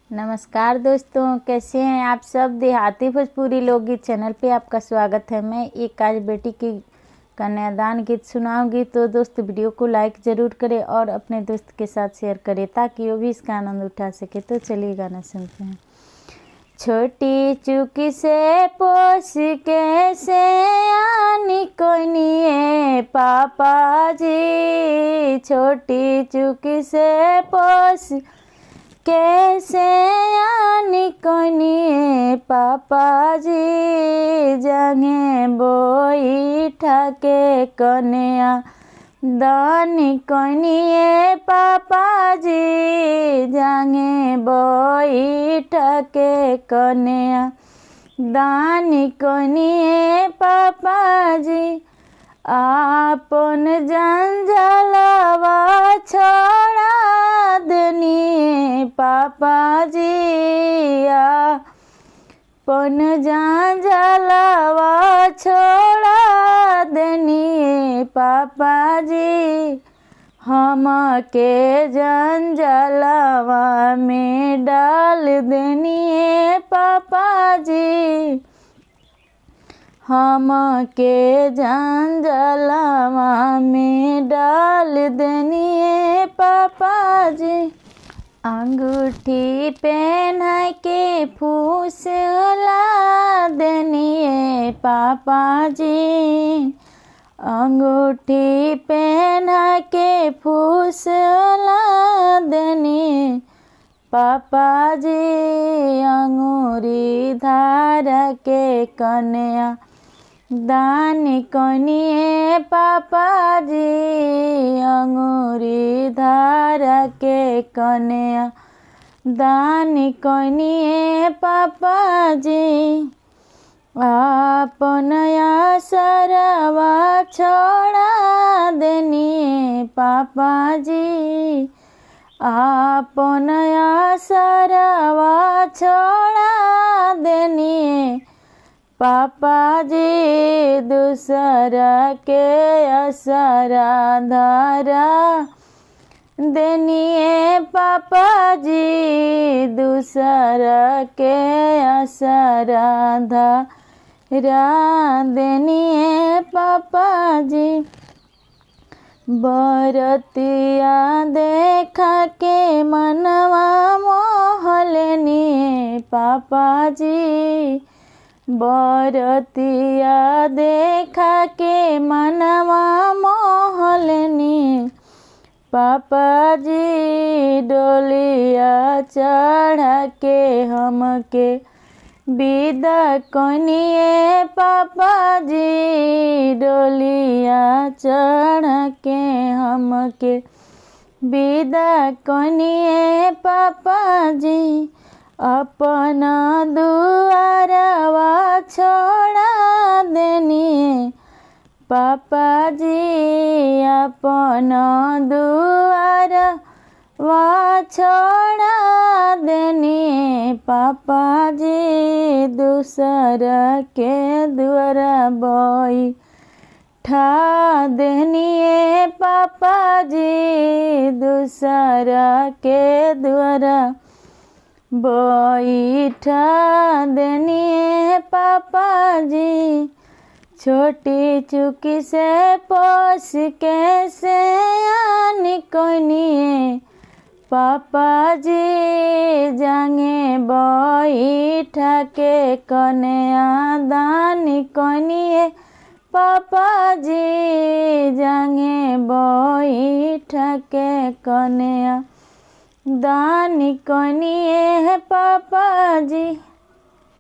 नमस्कार दोस्तों, कैसे हैं आप सब। देहाती भोजपुरी लोकगीत चैनल पे आपका स्वागत है। मैं एक आज बेटी की कन्यादान गीत सुनाऊंगी, तो दोस्त वीडियो को लाइक ज़रूर करें और अपने दोस्त के साथ शेयर करें ताकि वो भी इसका आनंद उठा सके। तो चलिए गाना सुनते हैं। छोटी चुकी से पोस के से आनी कोनिए पापा जी, छोटी चुकी से पोस कैसे आनी कोनिए पापा जी, जंगे बोई ठाके कन्या दानी कोनिए पापा जी, जंगे बोई ठाके कन्या दानी कोनिए पापा जी, आपन जंजलवा छोड़ा देनी पापा जी, आपन जंजलवा छोड़ा देनी पापा जी, हम के जंजलवा में डाल देनी पापा जी, हम के जंजलवा में डाल देनी पापा जी। अंगूठी पहन के फूसला देनी पापा जी, अंगूठी पहन के फूसला देनी पापा जी, अंगूरी धार के कन्या दानी कोनिए पापा जी, अंगूरी धार के कन्या दानी कोनिए पापा जी, आपन आसरवा छोड़ा देनी पापा जी, आपन आसरवा छोड़ा देनी पापा जी, दूसरा के असरा धारा देनिए पापा जी, दूसरा के असरा धारा देनिए पापा जी, बरतिया देखा के मनवा मोहलेनी पापा जी, बरतिया देखा के मनवा मोहलेनी पापा जी, डोलिया चढ़ा के हमके विदा कोनिए पापा जी, डोलिया चढ़ के हमके विदा कोनिए पापा जी, अपना दुआरवा छोड़ा देनी पापा जी, अपना दुआरवा छोड़ा देनी पापा जी, दूसरा के दुआरा बोई ठा देनी पापा जी, दूसरा के दुआरा बैठा देनी पापा जी, छोटी चुकी से पोस के से आनी कोनिए पापा जी, जंगे बैठा के कन्या दानी कोनिए पापा जी, जंगे बैठा के कन्या दानी कोनिए पापा जी।